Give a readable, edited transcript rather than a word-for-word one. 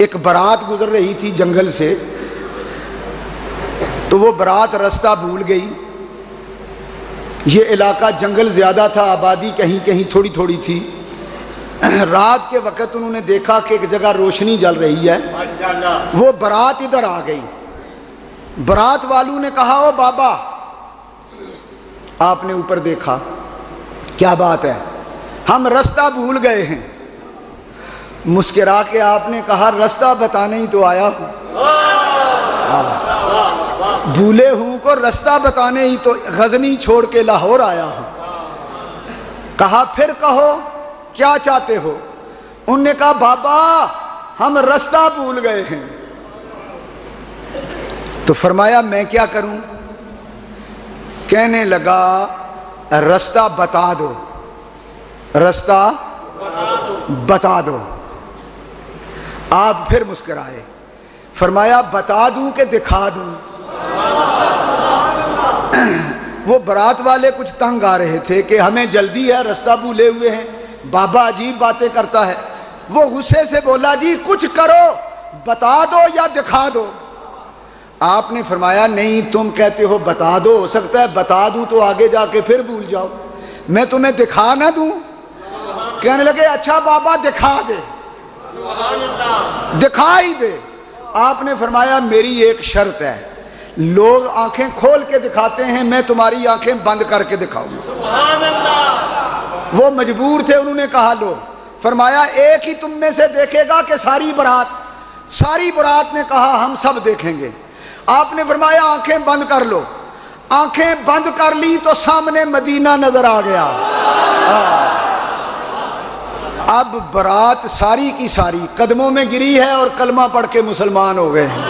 ایک برات گزر رہی تھی جنگل سے، تو وہ برات رستہ بھول گئی۔ یہ علاقہ جنگل زیادہ تھا، آبادی کہیں کہیں تھوڑی تھوڑی تھی۔ رات کے وقت انہوں نے دیکھا کہ ایک جگہ روشنی جل رہی ہے، وہ برات ادھر آ گئی۔ برات والوں نے کہا او بابا، آپ نے اوپر دیکھا، کیا بات ہے؟ ہم رستہ بھول گئے ہیں۔ مسکرا کے آپ نے کہا رستہ بتانے ہی تو آیا ہوں، بھولے ہوں کو رستہ بتانے ہی تو غزنی چھوڑ کے لاہور آیا ہوں۔ کہا پھر کہو کیا چاہتے ہو؟ انہوں نے کہا بابا ہم رستہ بھول گئے ہیں۔ تو فرمایا میں کیا کروں؟ کہنے لگا رستہ بتا دو، رستہ بتا دو۔ آپ پھر مسکرائے، فرمایا بتا دوں کہ دکھا دوں؟ وہ برات والے کچھ تنگ آ رہے تھے کہ ہمیں جلدی ہے، رستہ بھولے ہوئے ہیں، بابا عجیب باتیں کرتا ہے۔ وہ غصے سے بولا جی کچھ کرو، بتا دو یا دکھا دو؟ آپ نے فرمایا نہیں، تم کہتے ہو بتا دو، ہو سکتا ہے بتا دوں تو آگے جا کے پھر بھول جاؤ، میں تمہیں دکھا نہ دوں؟ کہنے لگے اچھا بابا دکھا دے، دکھا ہی دے۔ آپ نے فرمایا میری ایک شرط ہے، لوگ آنکھیں کھول کے دکھاتے ہیں، میں تمہاری آنکھیں بند کر کے دکھاؤں گا۔ وہ مجبور تھے، انہوں نے کہا لو۔ فرمایا ایک ہی تم میں سے دیکھے گا کہ ساری برات نے کہا ہم سب دیکھیں گے۔ آپ نے فرمایا آنکھیں بند کر لو۔ آنکھیں بند کر لی تو سامنے مدینہ نظر آ گیا۔ اب برات ساری کی ساری قدموں میں گری ہے اور کلمہ پڑھ کے مسلمان ہو گئے ہیں۔